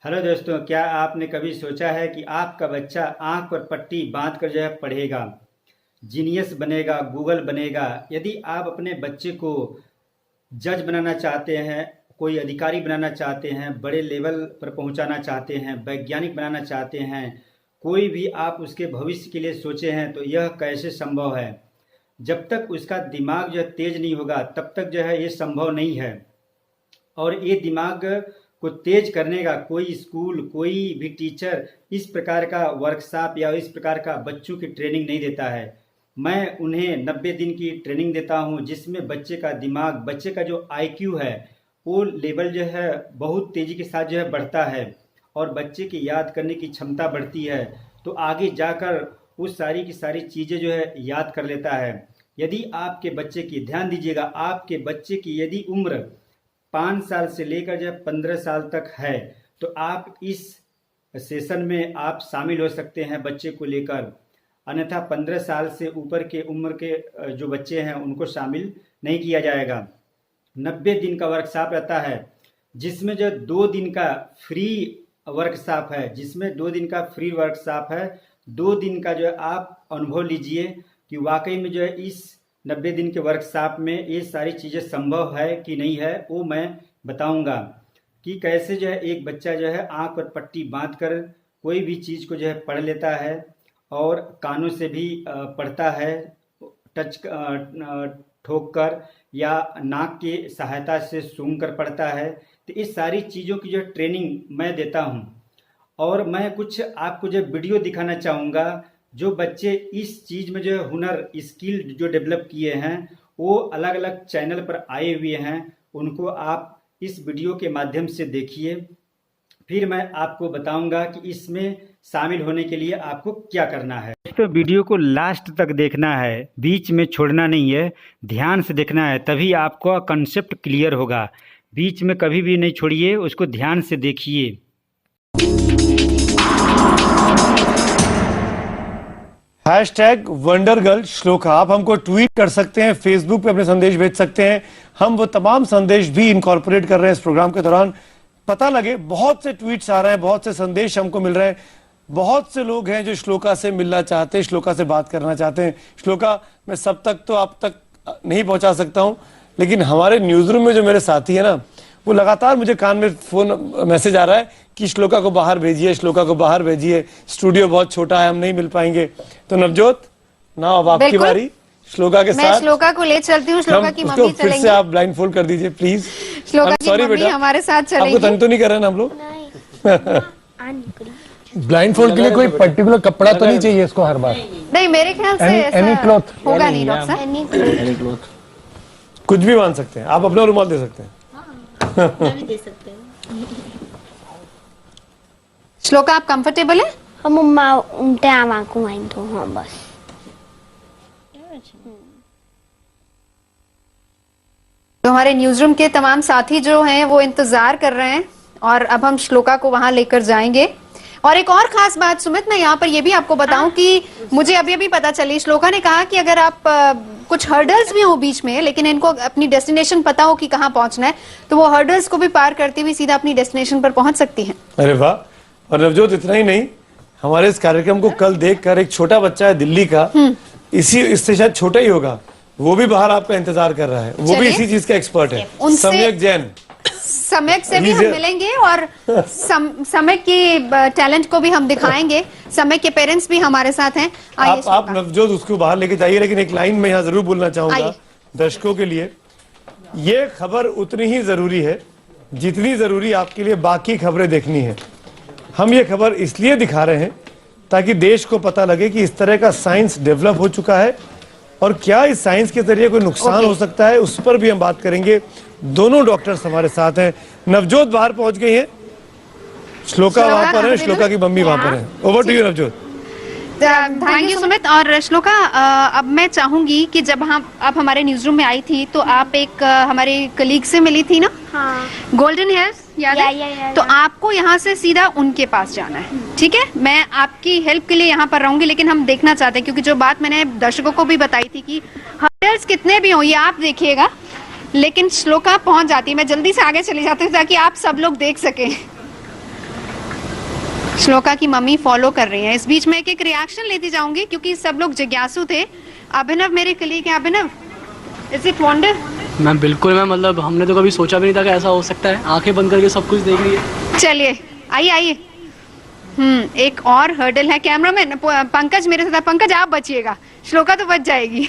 Hello दोस्तों, क्या आपने कभी सोचा है कि आपका बच्चा आंख पर पट्टी बांध कर जो है पढ़ेगा, जीनियस बनेगा, गूगल बनेगा। यदि आप अपने बच्चे को जज बनाना चाहते हैं, कोई अधिकारी बनाना चाहते हैं, बड़े लेवल पर पहुंचाना चाहते हैं, वैज्ञानिक बनाना चाहते हैं, कोई भी आप उसके भविष्य के लिए सोचे हैं, तो यह कैसे संभव है? जब तक उसका दिमाग जो है तेज नहीं होगा तब तक जो है ये संभव नहीं है। और ये दिमाग को तेज करने का कोई स्कूल, कोई भी टीचर इस प्रकार का वर्कशॉप या इस प्रकार का बच्चों की ट्रेनिंग नहीं देता है। मैं उन्हें 90 दिन की ट्रेनिंग देता हूं, जिसमें बच्चे का दिमाग, बच्चे का जो IQ है वो लेवल जो है बहुत तेज़ी के साथ जो है बढ़ता है और बच्चे की याद करने की क्षमता बढ़ती है, तो आगे जाकर वो सारी की सारी चीज़ें जो है याद कर लेता है। यदि आपके बच्चे की, ध्यान दीजिएगा, आपके बच्चे की यदि उम्र 5 साल से लेकर जब 15 साल तक है तो आप इस सेशन में आप शामिल हो सकते हैं बच्चे को लेकर। अन्यथा 15 साल से ऊपर के उम्र के जो बच्चे हैं उनको शामिल नहीं किया जाएगा। 90 दिन का वर्कशॉप रहता है, जिसमें जो 2 दिन का फ्री वर्कशॉप है, 2 दिन का जो है आप अनुभव लीजिए कि वाकई में जो है इस 90 दिन के वर्कशॉप में ये सारी चीज़ें संभव है कि नहीं है। वो मैं बताऊंगा कि कैसे जो है एक बच्चा जो है आंख पर पट्टी बांध कर कोई भी चीज़ को जो है पढ़ लेता है और कानों से भी पढ़ता है, टच ठोक कर या नाक की सहायता से सूंघ कर पढ़ता है। तो इस सारी चीज़ों की जो ट्रेनिंग मैं देता हूँ और मैं कुछ आपको जो वीडियो दिखाना चाहूँगा। जो बच्चे इस चीज़ में जो हुनर, स्किल जो डेवलप किए हैं, वो अलग अलग चैनल पर आए हुए हैं, उनको आप इस वीडियो के माध्यम से देखिए। फिर मैं आपको बताऊंगा कि इसमें शामिल होने के लिए आपको क्या करना है। तो वीडियो को लास्ट तक देखना है, बीच में छोड़ना नहीं है, ध्यान से देखना है, तभी आपका कंसेप्ट क्लियर होगा। बीच में कभी भी नहीं छोड़िए, उसको ध्यान से देखिए। #वंडरगर्ल श्लोका, आप हमको ट्वीट कर सकते हैं, फेसबुक पे अपने संदेश भेज सकते हैं। हम वो तमाम संदेश भी इनकॉर्पोरेट कर रहे हैं इस प्रोग्राम के दौरान। पता लगे, बहुत से ट्वीट्स आ रहे हैं, बहुत से संदेश हमको मिल रहे हैं, बहुत से लोग हैं जो श्लोका से मिलना चाहते हैं, श्लोका से बात करना चाहते हैं। श्लोका, मैं सब तक तो आप तक नहीं पहुंचा सकता हूं, लेकिन हमारे न्यूज रूम में जो मेरे साथी है ना, वो लगातार मुझे कान में फोन मैसेज आ रहा है कि श्लोका को बाहर भेजिए, श्लोका को बाहर भेजिए, स्टूडियो बहुत छोटा है, हम नहीं मिल पाएंगे। तो नवजोत, ना अब आपकी बारी, श्लोका के साथ। मैं श्लोका को ले चलती हूँ, श्लोका की मम्मी चलेंगी। फिर से आप ब्लाइंड फोल्ड कर दीजिए प्लीज। श्लोका की मम्मी हमारे साथ चलेंगी। आपको तंग तो नहीं कर रहे हैं हम लोग? ब्लाइंड फोल्ड के लिए कोई पर्टिकुलर कपड़ा तो नहीं चाहिए इसको हर बार? नहीं, मेरे ख्याल से एनी क्लॉथ होगा नहीं डॉक्टर साहब। एनी क्लॉथ कुछ भी बांध सकते हैं आप, अपना रुमाल दे सकते हैं। दे सकते हैं। श्लोका, आप कंफर्टेबल है? मम्मा उमटे आवाकू आइन तो हाँ बस। तो हमारे न्यूज रूम के तमाम साथी जो हैं वो इंतजार कर रहे हैं और अब हम श्लोका को वहां लेकर जाएंगे। और एक और खास बात सुमित, मैं यहाँ पर ये भी आपको बताऊं कि मुझे अभी पता चली, श्लोका ने कहा कि अगर आप कुछ हर्डल्स भी हो बीच में, लेकिन इनको अपनी डेस्टिनेशन पता हो कि कहाँ पहुंचना है, तो वो हर्डल्स को भी पार करते हुए सीधा अपनी डेस्टिनेशन पर पहुंच सकती हैं। अरे वाह! और नवजोत, इतना ही नहीं, हमारे इस कार्यक्रम को कल देखकर एक छोटा बच्चा है दिल्ली का, इससे शायद छोटा ही होगा, वो भी बाहर आपका इंतजार कर रहा है, वो भी इसी चीज का एक्सपर्ट है, सम्यक जैन। सम्यक से भी हम मिलेंगे और सम्यक की टैलेंट को भी हम दिखाएंगे। सम्यक के पेरेंट्स भी हमारे साथ हैं। आप नवजोत उसको बाहर लेके जाइए, लेकिन एक लाइन में यहाँ जरूर बोलना चाहूंगा दर्शकों के लिए, ये खबर उतनी ही जरूरी है जितनी जरूरी आपके लिए बाकी खबरें देखनी है। हम ये खबर इसलिए दिखा रहे हैं ताकि देश को पता लगे कि इस तरह का साइंस डेवलप हो चुका है और क्या इस साइंस के जरिए कोई नुकसान हो सकता है, उस पर भी हम बात करेंगे। दोनों डॉक्टर्स हमारे साथ हैं। नवजोत बाहर पहुंच गई हैं, श्लोका वहां पर है, श्लोका की मम्मी वहां पर है। Over to you Navjot. Thank you Sumit. और श्लोका, अब मैं चाहूंगी कि जब हम आप हमारे न्यूज रूम में आई थी तो आप एक हमारे कलीग से मिली थी ना? हाँ। गोल्डन हेयर्स याद है? तो आपको यहाँ से सीधा उनके पास जाना है, ठीक है? मैं आपकी हेल्प के लिए यहाँ पर रहूंगी, लेकिन हम देखना चाहते हैं, क्योंकि जो बात मैंने दर्शकों को भी बताई थी कि हर्डल्स कितने भी हो, ये आप देखिएगा, लेकिन श्लोका पहुंच जाती है। मैं जल्दी से आगे चली जाती हूँ ताकि आप सब लोग देख सकें। श्लोका की मम्मी फॉलो कर रही हैं। इस बीच में एक रिएक्शन लेती जाऊंगी क्योंकि सब लोग जिज्ञासु थे। अभिनव मेरे कलीग हैं। अभिनव, इज इट वंडर? मैम बिल्कुल मैम, मतलब हमने तो कभी सोचा भी नहीं था कि ऐसा हो सकता है। आंखें बंद करके सब कुछ देख लिए। चलिए आइए आइए। एक और हर्डल है। कैमरामैन पंकज मेरे साथ है। पंकज आप बचिएगा, श्लोका तो बच जाएगी।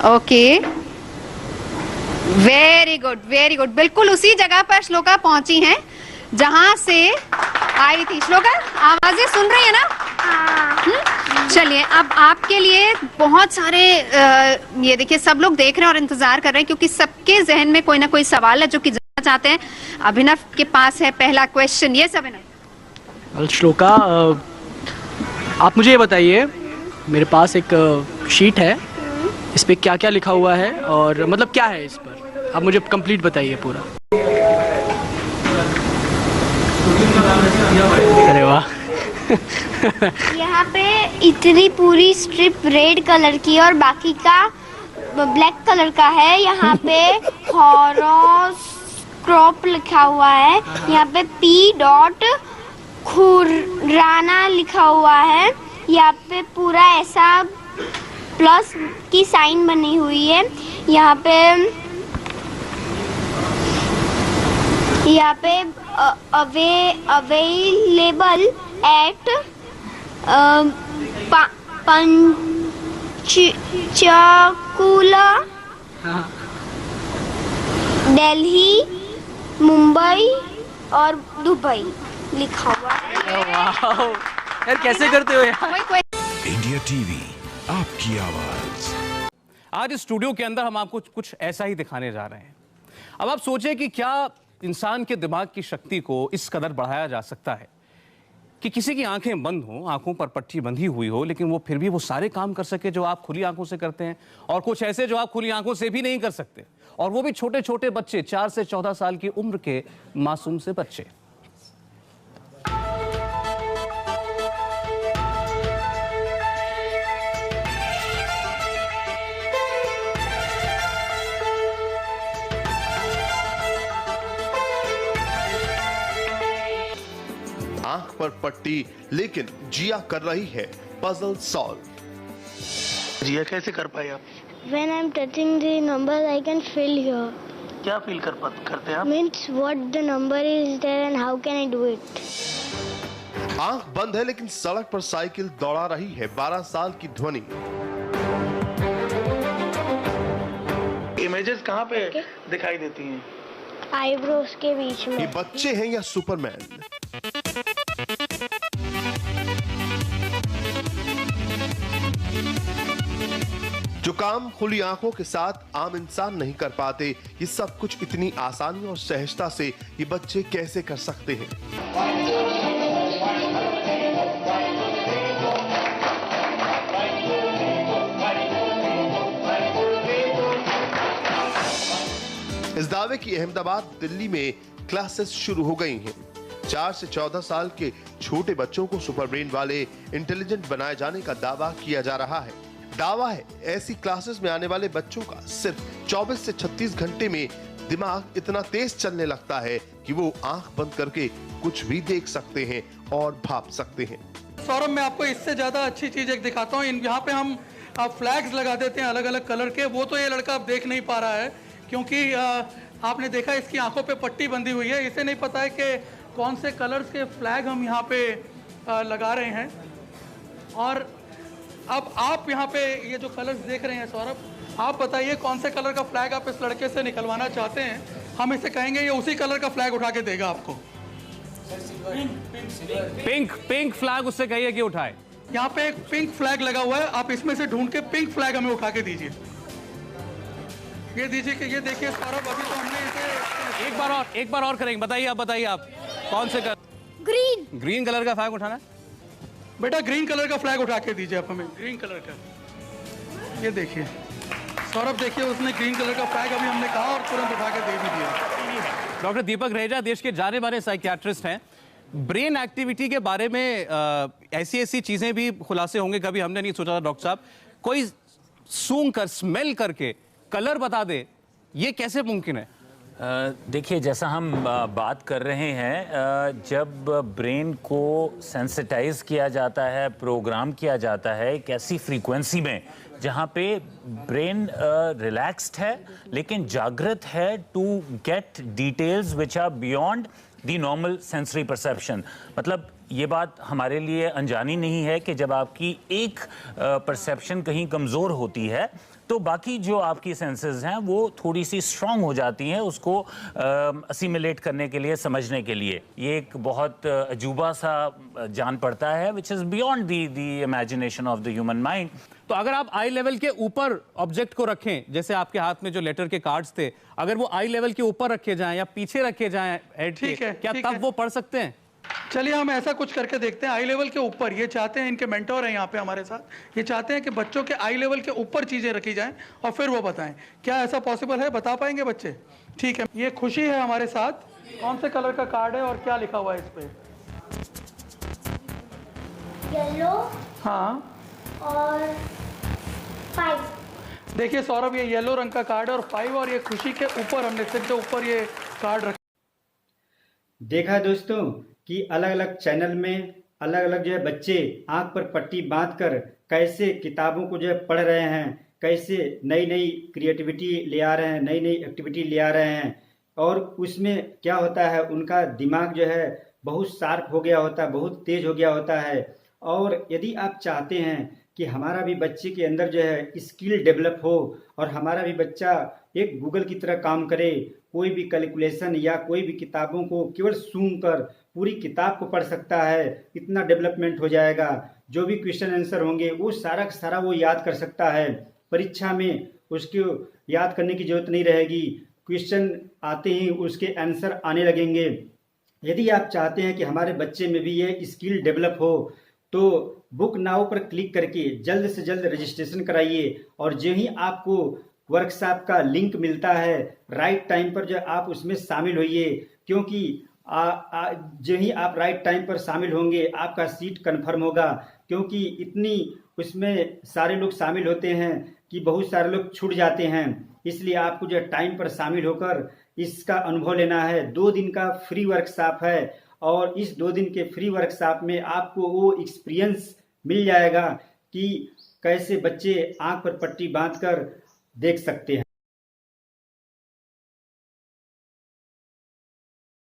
Okay, very good very good. बिल्कुल उसी जगह पर श्लोका पहुंची हैं जहां से आई थी। श्लोका आवाजें सुन रही है ना? चलिए अब आपके लिए बहुत सारे ये देखिए सब लोग देख रहे हैं और इंतजार कर रहे हैं क्योंकि सबके जहन में कोई ना कोई सवाल है जो कि जानना चाहते हैं। अभिनव के पास है पहला क्वेश्चन। ये अभिनव। श्लोका, आप मुझे ये बताइए, मेरे पास एक शीट है, इस पे क्या क्या लिखा हुआ है और मतलब क्या है इस पर, आप मुझे कंप्लीट बताइए पूरा। अरे वाह। यहाँ पे इतनी पूरी स्ट्रिप रेड कलर की और बाकी का ब्लैक कलर का है। यहाँ पे हॉरोस्कोप लिखा हुआ है। यहाँ पे P. खुराना लिखा हुआ है। यहाँ पे पूरा ऐसा प्लस की साइन बनी हुई है। यहाँ पे अवेलेबल एट पंचकुला, दिल्ली, मुंबई और दुबई लिखा हुआ है। यार कैसे करते हो यार? इंडिया टीवी, आपकी आवाज। आज इस स्टूडियो के अंदर हम आपको कुछ ऐसा ही दिखाने जा रहे हैं। अब आप सोचें कि क्या इंसान के दिमाग की शक्ति को इस कदर बढ़ाया जा सकता है कि किसी की आंखें बंद हो, आंखों पर पट्टी बंधी हुई हो, लेकिन वो फिर भी वो सारे काम कर सके जो आप खुली आंखों से करते हैं, और कुछ ऐसे जो आप खुली आंखों से भी नहीं कर सकते, और वो भी छोटे छोटे बच्चे, 4 से 14 साल की उम्र के मासूम से बच्चे। आंख पर पट्टी, लेकिन जिया कर रही है पजल सॉल्व। जिया कैसे कर पाए आप? When I'm touching the number, I can feel here. क्या फील करते हैं आप? Means what the number is there and how can I do it? आंख बंद है लेकिन सड़क पर साइकिल दौड़ा रही है 12 साल की ध्वनि। इमेजेस कहाँ पे दिखाई देती हैं? आईब्रोज के बीच में। ये बच्चे हैं या सुपरमैन? जो काम खुली आंखों के साथ आम इंसान नहीं कर पाते, ये सब कुछ इतनी आसानी और सहजता से ये बच्चे कैसे कर सकते हैं? इस दावे की अहमदाबाद, दिल्ली में क्लासेस शुरू हो गई हैं। 4 से 14 साल के छोटे बच्चों को सुपर ब्रेन वाले इंटेलिजेंट बनाए जाने का दावा किया जा रहा है। दावा है ऐसी क्लासेस में आने वाले बच्चों का सिर्फ 24 से 36 घंटे में दिमाग इतना तेज चलने लगता है कि वो आंख बंद करके कुछ भी देख सकते हैं और भाप सकते हैं। सौरभ, मैं आपको इससे ज्यादा अच्छी चीज एक दिखाता हूँ। यहाँ पे हम फ्लैग्स लगा देते हैं अलग अलग कलर के। वो तो ये लड़का अब देख नहीं पा रहा है क्योंकि आपने देखा इसकी आंखों पे पट्टी बंधी हुई है। इसे नहीं पता है कि कौन से कलर्स के फ्लैग हम यहाँ पे लगा रहे हैं। और अब आप यहाँ पे ये जो कलर्स देख रहे हैं सौरभ, आप बताइए कौन से कलर का फ्लैग आप इस लड़के से निकलवाना चाहते हैं। हम इसे कहेंगे ये उसी कलर का फ्लैग उठा के देगा आपको। पिंक फ्लैग उससे कहिए कि उठाए। यहाँ पे एक पिंक फ्लैग लगा हुआ है, आप इसमें से ढूंढ के पिंक फ्लैग हमें उठा के दीजिए। ये दीजिए कि ये देखिए सौरभ, अभी तो हमने इसे एक बार और करेंगे। बताइए आप कौन से कलर? ग्रीन कलर का फ्लैग उठाना है बेटा। ग्रीन कलर का फ्लैग उठा के दीजिए आप हमें, ग्रीन कलर का। ये देखिए सौरभ, देखिए उसने ग्रीन कलर का फ्लैग अभी हमने कहा और तुरंत उठा के दे भी दिया। डॉक्टर दीपक रहेजा देश के जाने माने साइकियाट्रिस्ट हैं। ब्रेन एक्टिविटी के बारे में ऐसी चीजें भी खुलासे होंगे, कभी हमने नहीं सोचा था डॉक्टर साहब। कोई सूंघ कर, स्मेल करके कलर बता दे, ये कैसे मुमकिन है? देखिए, जैसा हम बात कर रहे हैं, जब ब्रेन को सेंसिटाइज किया जाता है, प्रोग्राम किया जाता है एक ऐसी फ्रीक्वेंसी में जहाँ पे ब्रेन रिलैक्स्ड है लेकिन जागृत है to get details which are beyond the normal sensory perception. मतलब ये बात हमारे लिए अनजानी नहीं है कि जब आपकी एक परसेप्शन कहीं कमज़ोर होती है तो बाकी जो आपकी सेंसेस हैं वो थोड़ी सी स्ट्रांग हो जाती हैं उसको असिमिलेट करने के लिए, समझने के लिए। ये एक बहुत अजूबा सा जान पड़ता है which is beyond the imagination of the human mind. तो अगर आप आई लेवल के ऊपर ऑब्जेक्ट को रखें, जैसे आपके हाथ में जो लेटर के कार्ड्स थे, अगर वो आई लेवल के ऊपर रखे जाएं या पीछे रखे जाएं हेड के, क्या तब वो पढ़ सकते हैं? चलिए हम ऐसा कुछ करके देखते हैं। आई लेवल के ऊपर ये चाहते हैं, इनके मेंटोर हैं यहाँ पे हमारे साथ, ये चाहते हैं कि बच्चों के आई लेवल के ऊपर चीज़ें रखी जाएं और फिर वो बताएं। क्या ऐसा पॉसिबल है? बता पाएंगे बच्चे? ठीक है, ये खुशी है हमारे साथ। कौन से कलर का कार्ड है और क्या लिखा हुआ है इस पे? येलो हाँ और 5। देखिए सौरभ, ये येलो रंग का कार्ड है और 5, और ये खुशी के ऊपर हमने सिर के ऊपर ये कार्ड रखा। देखा दोस्तों कि अलग अलग चैनल में अलग अलग जो है बच्चे आंख पर पट्टी बांधकर कैसे किताबों को जो है पढ़ रहे हैं, कैसे नई नई क्रिएटिविटी ले आ रहे हैं, नई नई एक्टिविटी ले आ रहे हैं। और उसमें क्या होता है, उनका दिमाग जो है बहुत शार्प हो गया होता है, बहुत तेज हो गया होता है। और यदि आप चाहते हैं कि हमारा भी बच्चे के अंदर जो है स्किल डेवलप हो और हमारा भी बच्चा एक गूगल की तरह काम करे, कोई भी कैलकुलेशन या कोई भी किताबों को केवल सुनकर पूरी किताब को पढ़ सकता है, इतना डेवलपमेंट हो जाएगा। जो भी क्वेश्चन आंसर होंगे वो सारा का सारा वो याद कर सकता है। परीक्षा में उसको याद करने की जरूरत नहीं रहेगी, क्वेश्चन आते ही उसके आंसर आने लगेंगे। यदि आप चाहते हैं कि हमारे बच्चे में भी ये स्किल डेवलप हो तो बुक नाउ पर क्लिक करके जल्द से जल्द रजिस्ट्रेशन कराइए। और जो ही आपको वर्कशॉप का लिंक मिलता है राइट टाइम पर जो आप उसमें शामिल होइए, क्योंकि जो ही आप राइट टाइम पर शामिल होंगे आपका सीट कंफर्म होगा। क्योंकि इतनी उसमें सारे लोग शामिल होते हैं कि बहुत सारे लोग छूट जाते हैं, इसलिए आपको जो टाइम पर शामिल होकर इसका अनुभव लेना है। 2 दिन का फ्री वर्कशॉप है और इस 2 दिन के फ्री वर्कशॉप में आपको वो एक्सपीरियंस मिल जाएगा कि कैसे बच्चे आंख पर पट्टी बांधकर देख सकते हैं।